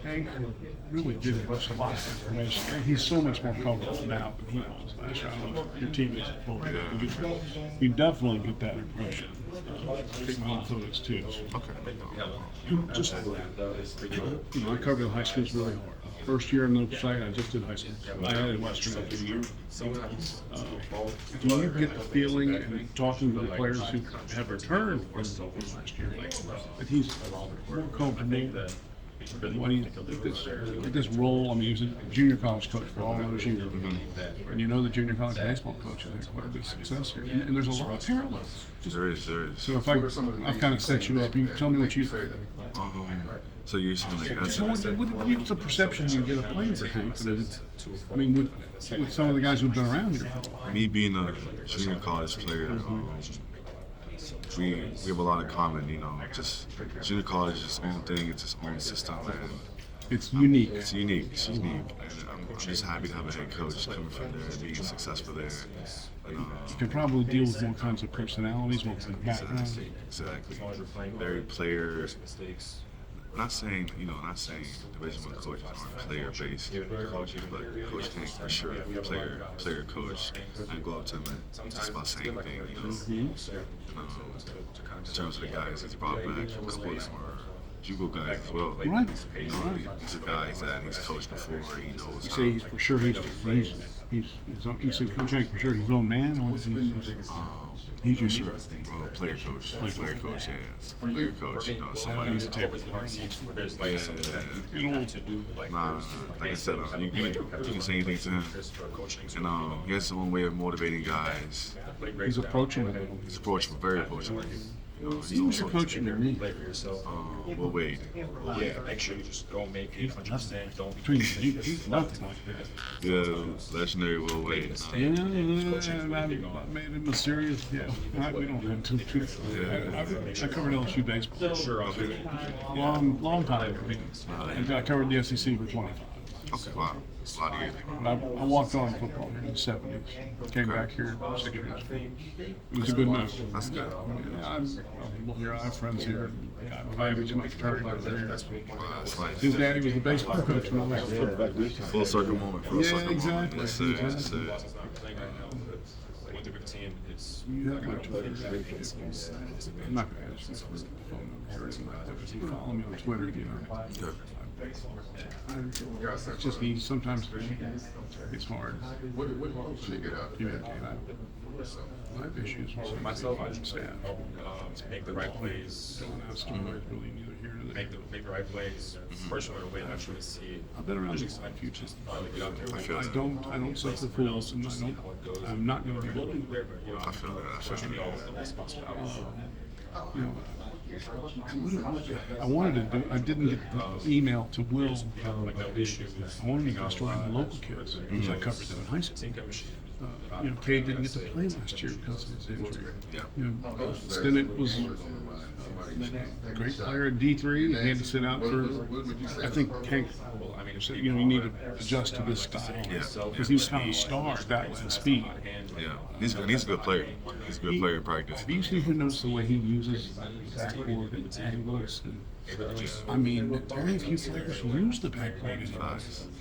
Hank really did give us a lot of information. He's so much more comfortable now than he was last year. I don't know if your teammates you definitely get that impression. Taking on photos too. Okay. Just, I covered the high schools really hard. First year in the site, I just did high school. I added Western after the year. Do you get the feeling, and talking to the players who have returned from last year, that he's more comfortable when he's this role? I mean, he was a junior college coach for all those years, and you know the junior college baseball coaches have quite a bit of success here, and there's a lot of parallels. There is. So if I've kind of set you up, you tell me what you think. So you're saying like that's So what's the perception you get of playing for Hank? I mean, with some of the guys who've been around here. me being a junior college player. We have a lot in common, just junior college is its own thing, it's its own system, and It's unique. it's unique, and I'm just happy to have a head coach coming from there, being successful there. And, You can probably deal with more kinds of personalities, more kinds of backgrounds. exactly. Very player. Not saying Division I coaches aren't player-based coaches, but Coach Hank for sure, player coach. I go up to him and just about the same thing, in terms of the guys he's brought back, a couple of them are JUCO guys as well. Right. These are guys that he's coached before, he knows. You say he's for sure he's you say Coach Hank for sure he's his own man, or is he's your sir? Player coach, player coach, yeah. Player coach, somebody He's a table. Nah, like I said, you can say anything to him. And he has his own way of motivating guys. He's approachable. He's approachable, very approachable. He's also coaching than me. We'll wait. Make sure you just don't make it 100%. Don't Between he's nothing like that. Yeah, legendary Will Wade. Yeah, I made it mysterious. Yeah, we don't have too. I covered LSU baseball. sure. Long time. And I covered the SEC for 25. Okay, wow. A lot of years. And I walked on football here in the 70s. Came back here in 6 years. It was a good move. That's good. Yeah, I'm here. I have friends here. I have my fraternity over here. That's nice. His daddy was a baseball coach when I was there. Full circle moment, full circle exactly. moment. Yes, sir. Yes, sir. With the team, it's You have my Twitter. I'm not going to ask you for the phone number or anything like that, but you follow me on Twitter, Okay. It's just easy. Sometimes it's hard. I have issues with myself. I some just staff. to make the right plays, Really neither here nor there. make the right plays. Personally, the way I truly see it. I've been around this life. Future. Get out there. I feel that. I don't suffer fools, and I'm not going to be looking. I feel that. I feel that. I wanted to do. I didn't get the email to Will. I wanted to go start with the local kids because I covered them in high school. Kay didn't get to play last year because of his injury. Yeah. Stinnett was a great player at D3. He had to sit out for. I think Hank said, you need to adjust to this style. Because he was kind of a star at that and speed. Yeah. He's a good player. He's a good player in practice. Have you seen him notice the way he uses backboard and angles? I mean, very few players use the backboard.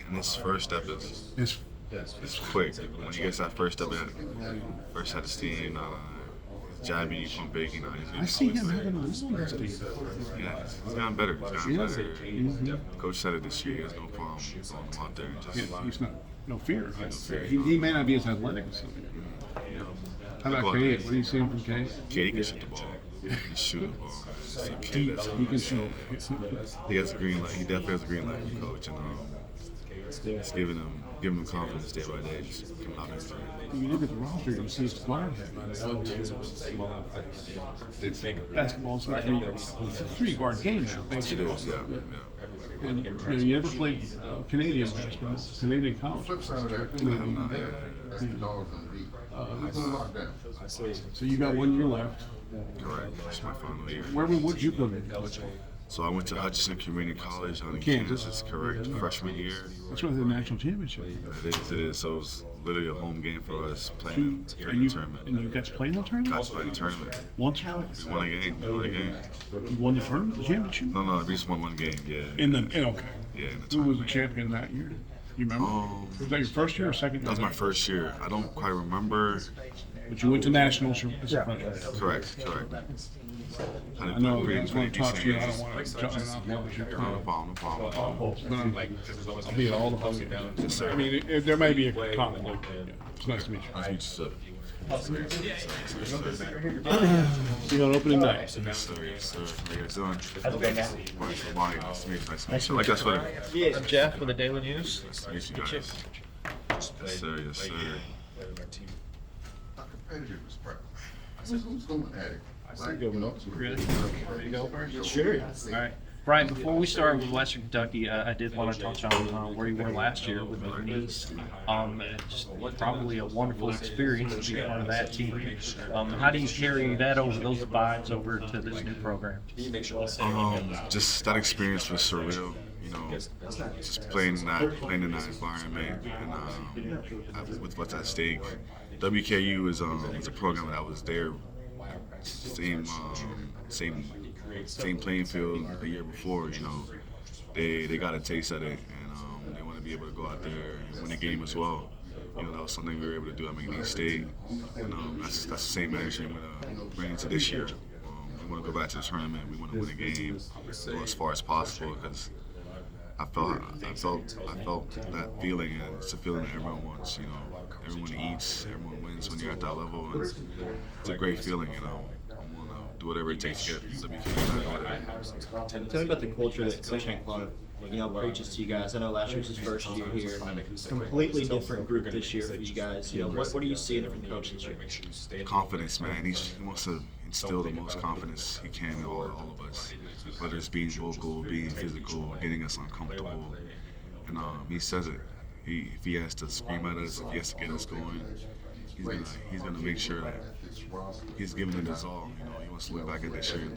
And his first step is quick. When he gets that first step in, first head of steam, jabbing, you pump big, I see him having a little speed. Yeah, he's gotten better. He's gotten better. Coach said it this year. He has no problem going out there and just. He's not, no fear. He may not be as athletic as some of you. How about Kay? What do you see him from Kay? Kay can shoot the ball. He can shoot the ball. He can shoot. He has a green light. He definitely has a green light from coach, and it's giving him confidence day by day. Just coming out there. You look at the roster, you see his guard. Basketball's it's a three-guard game now, basically. Yeah. And you ever played Canadian basketball, Canadian college? So you got 1 year left. Correct. It's my final year. Where would you go to college? So I went to Hutchinson Community College in Kansas. Kansas, correct, freshman year. That's where the national championship. It is. So it was literally a home game for us playing in the tournament. And you got to play in the tournament? Got to play in the tournament. Once? We won a game. You won the tournament, the championship? No, we just won one game, yeah. Okay. Yeah, in the Who was the tournament. champion that year? You remember? Was that your first year or second year? That was my first year. I don't quite remember. But you went to nationals. Correct. I know it's going to talk to you. I don't want to jump in off No problem. I'll be at all the home games. Yes, sir. I mean, there may be a conflict. It's nice to meet you. Nice to meet you, sir. See you on opening night. Yes, sir. How you guys doing? How's it going, man? Morning, Selebangue. Nice to meet you. Nice to meet you. Like that's what Yeah, I'm Jeff with the Daily News. Nice to meet you guys. Yes, sir. Who's going at it? Ready to go first? Sure. All right. Bryant, before we start with Western Kentucky, I did want to touch on where you were last year with McNeese. Just probably a wonderful experience to be part of that team. How do you carry that over those vibes over to this new program? Just that experience was surreal. You know, just playing in that environment and with what's at stake. WKU is a program that was there, same playing field the year before. You know, they got a taste of it, and they want to be able to go out there and win a game as well. You know, that was something we were able to do at McNeese State, and that's the same energy I'm gonna bring into this year. We want to go back to the tournament. We want to win a game, go as far as possible, because I felt that feeling, and it's a feeling that everyone wants. You know, everyone eats, everyone wins when you're at that level, and it's a great feeling. You know, I want to do whatever it takes to get WKU. Tell me about the culture that Coach Hank Plum, preaches to you guys. I know last year was his first year here. Completely different group this year for you guys. What are you seeing from the coach this year? Confidence, man. He wants to instill the most confidence he can in all of us. Whether it's being vocal, being physical, getting us uncomfortable. And he says it. If he has to scream at us, if he has to get us going, he's gonna make sure that he's giving it his all. You know, he wants to look back at this year.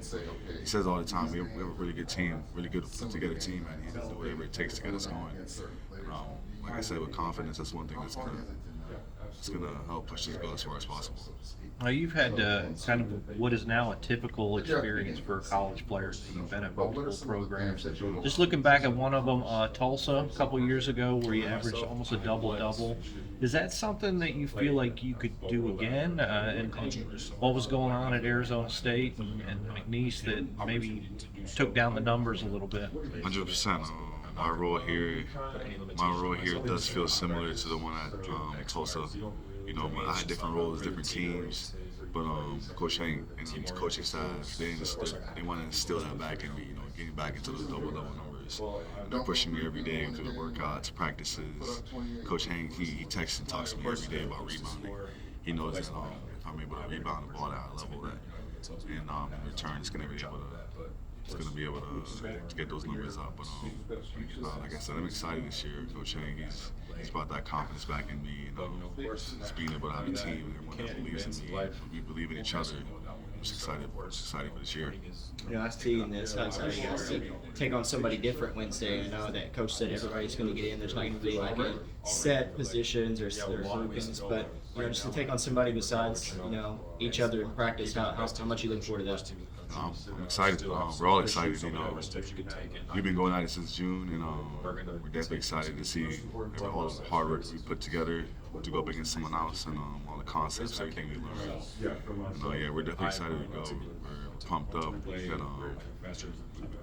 He says all the time, we have a really good team, really good put together team, and he's gonna do whatever it takes to get us going. Like I said, with confidence, that's one thing that's gonna help push us to go as far as possible. You've had kind of what is now a typical experience for college players. You've been at multiple programs. Just looking back at one of them, Tulsa, a couple years ago, where you averaged almost a double-double. Is that something that you feel like you could do again? And what was going on at Arizona State and McNeese that maybe took down the numbers a little bit? 100%. My role here does feel similar to the one at Tulsa. You know, I had different roles, different teams, but Coach Hank and his coaching staff, they want to instill that back in me. You know, getting back into those double-double numbers. And they're pushing me every day through the workouts, practices. Coach Hank, he texts and talks to me every day about rebounding. He knows that if I'm able to rebound the ball at a level that, and in return, it's going to be able to get those numbers up. But like I said, I'm excited this year. Coach Hank, he's brought that confidence back in me. Just being able to have a team and everyone that believes in me, we believe in each other. I'm just excited for this year. I see in this, how you guys take on somebody different Wednesday. I know that Coach said everybody's going to get in. There's not going to be like a set positions or groupings, but just to take on somebody besides each other in practice. How much you look forward to that? I'm excited. We're all excited. We've been going at it since June, and we're definitely excited to see all the hard work we put together to go up against someone else, and all the concepts, everything we learned. And, we're definitely excited to go. We're pumped up. We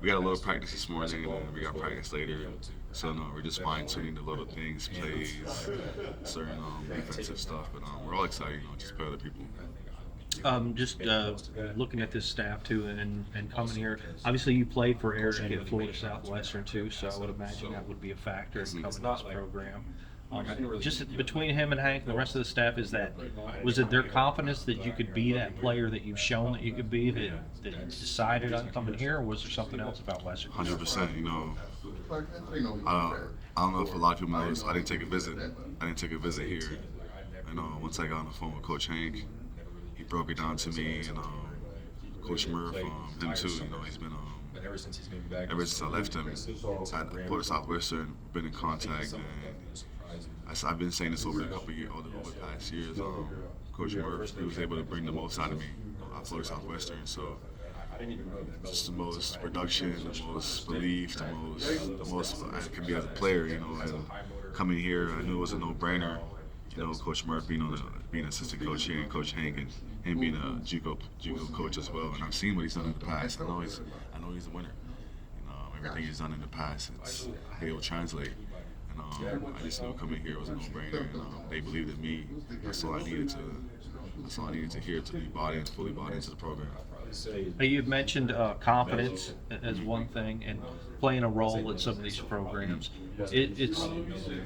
got a little practice this morning, and we got practice later. So we're just fine-tuning the little things, plays, certain defensive stuff. But we're all excited, just play other people. Just looking at this staff too, and coming here. Obviously, you played for Eric at Florida Southwestern too, so I would imagine that would be a factor in coming to this program. Just between him and Hank and the rest of the staff, was it their confidence that you could be that player that you've shown that you could be that decided on coming here, or was there something else about Western? 100%. I don't know if a lot of people know this. I didn't take a visit here. And once I got on the phone with Coach Hank, he broke it down to me, and Coach Murph, him too. He's been ever since I left him at Florida Southwestern, been in contact, and I've been saying this over the past years. Coach Murph, he was able to bring the most out of me at Florida Southwestern. So just the most production, the most belief, the most I could be as a player, you know. And coming here, I knew it was a no-brainer. You know, Coach Murph being an assistant coach here, and Coach Hank, and him being a JUCO coach as well. And I've seen what he's done in the past. I know he's a winner. Everything he's done in the past, it will translate. And I just knew coming here was a no-brainer. And they believed in me. That's all I needed to hear to be fully bought into the program. You mentioned confidence as one thing, and playing a role in some of these programs. It's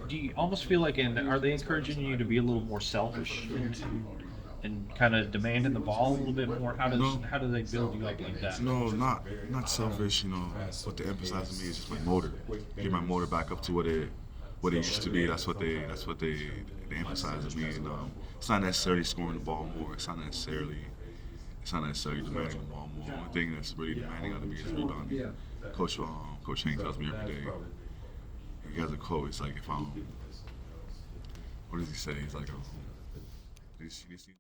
do you almost feel like, are they encouraging you to be a little more selfish and kind of demanding the ball a little bit more? How do they build you up like that? No, not selfish. You know, what they emphasize to me is just my motor. Get my motor back up to what it used to be. That's what they emphasize to me. And it's not necessarily scoring the ball more. It's not necessarily demanding the ball more. The only thing that's really demanding on me is rebounding. Coach Hank tells me every day. He has a quote. It's like, if what does he say? He's like,